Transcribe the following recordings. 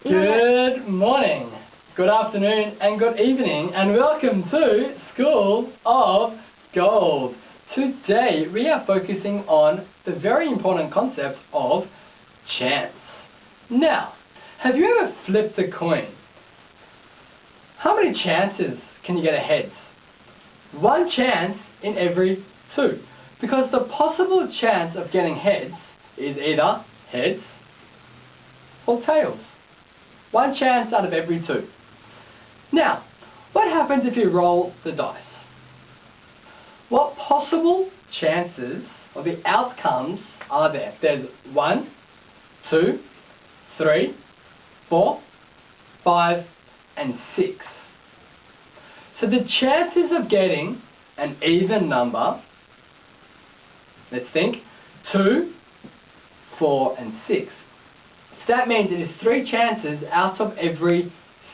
Good morning, good afternoon and good evening, and welcome to School of Gold. Today we are focusing on the very important concept of chance. Now, have you ever flipped a coin? How many chances can you get a heads? One chance in every two, because the possible chance of getting heads is either heads or tails. One chance out of every two. Now, what happens if you roll the dice? What possible chances or the outcomes are there? There's 1, 2, 3, 4, 5, and 6. So the chances of getting an even number, let's think, 2, 4, and 6. So that means it is 3 chances out of every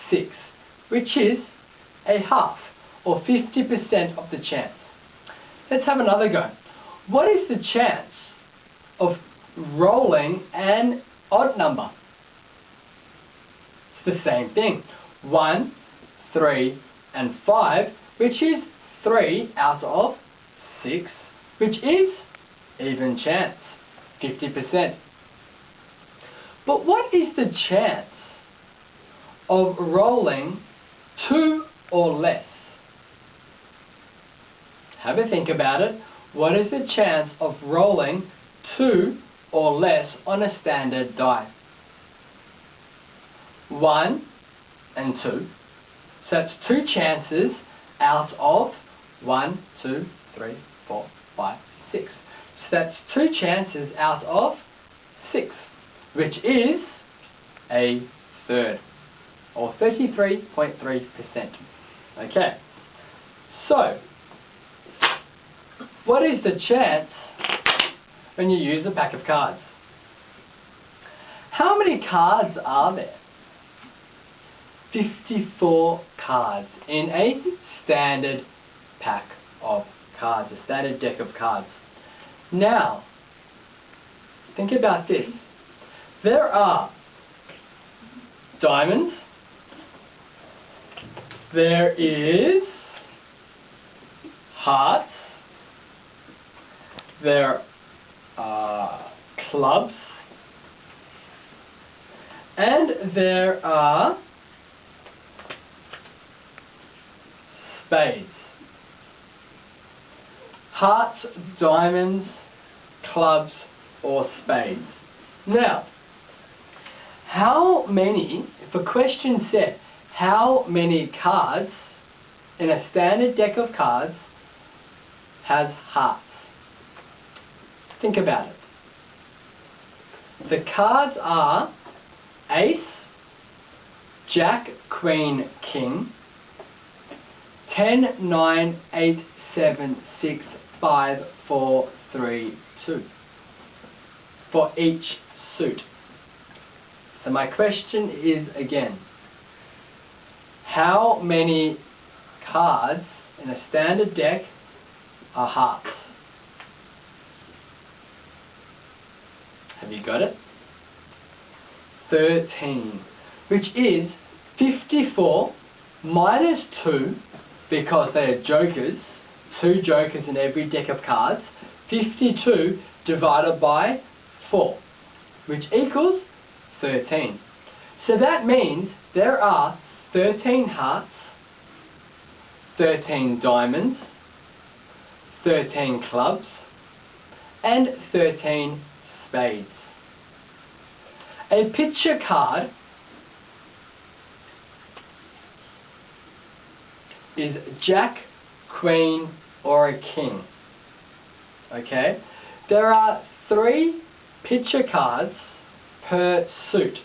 6, which is a half, or 50% of the chance. Let's have another go. What is the chance of rolling an odd number? It's the same thing. 1, 3, and 5, which is 3 out of 6, which is even chance, 50%. But what is the chance of rolling 2 or less? Have a think about it. What is the chance of rolling 2 or less on a standard die? 1 and 2. So that's 2 chances out of 1, 2, 3, 4, 5, 6. So that's 2 chances out of 6. Which is a third, or 33.3%. Okay, so what is the chance when you use a pack of cards? How many cards are there? 54 cards in a standard pack of cards, a standard deck of cards. Now, think about this. There are diamonds, there is hearts, there are clubs, and there are spades. Hearts, diamonds, clubs, or spades. Now, how many, if a question said, how many cards in a standard deck of cards has hearts? Think about it. The cards are Ace, Jack, Queen, King, 10, 9, 8, 7, 6, 5, 4, 3, 2 for each suit. So my question is again, how many cards in a standard deck are hearts? Have you got it? 13, which is 54 minus 2, because they are jokers, 2 jokers in every deck of cards, 52 divided by 4, which equals 13. So that means there are 13 hearts, 13 diamonds, 13 clubs, and 13 spades. A picture card is Jack, Queen, or a King. Okay? There are 3 picture cards per suit.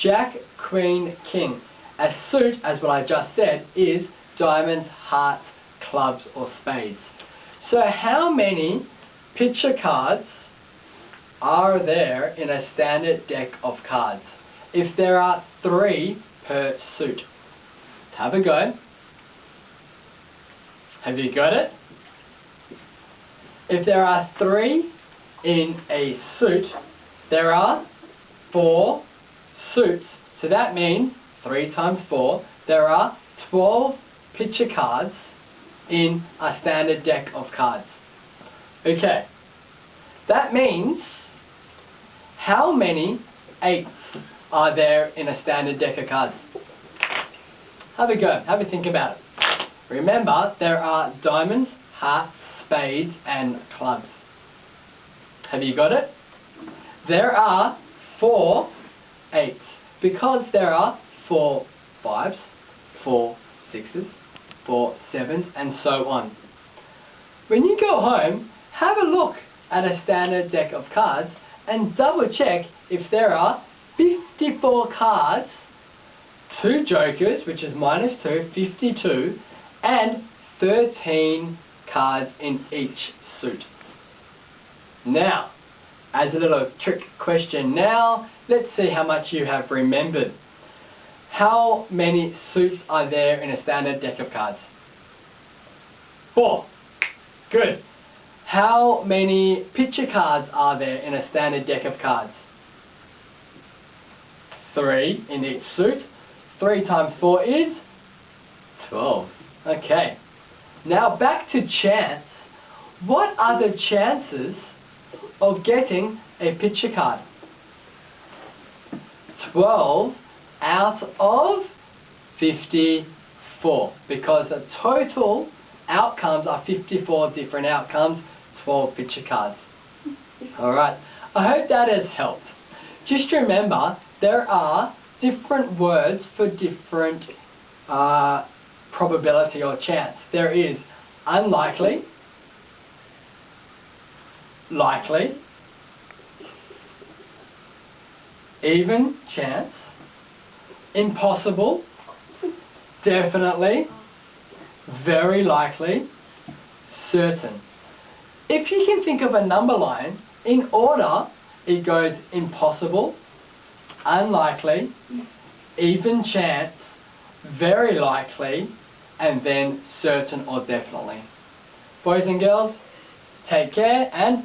Jack, Queen, King. A suit, as what I just said, is diamonds, hearts, clubs, or spades. So how many picture cards are there in a standard deck of cards? If there are 3 per suit. Have a go. Have you got it? If there are 3 in a suit, there are 4 suits So that means 3 times 4, there are 12 picture cards in a standard deck of cards. Okay, that means how many 8s are there in a standard deck of cards? Have a go, have a think about it. Remember, there are diamonds, hearts, spades and clubs. Have you got it? There are 4 8s because there are 4 5s, 4 6s, 4 7s and so on. When you go home, have a look at a standard deck of cards and double check if there are 54 cards, 2 jokers, which is -2, 52, and 13 cards in each suit. Now, as a little trick question now, let's see how much you have remembered. How many suits are there in a standard deck of cards? 4. Good. How many picture cards are there in a standard deck of cards? 3 in each suit. 3 times 4 is 12. Okay. Now back to chance. What are the chances of getting a picture card? 12 out of 54, because the total outcomes are 54 different outcomes, 12 picture cards. Alright, I hope that has helped. Just remember, there are different words for different probability or chance. There is unlikely, likely, even chance, impossible, definitely, very likely, certain. If you can think of a number line, in order, it goes impossible, unlikely, even chance, very likely, and then certain or definitely. Boys and girls, take care and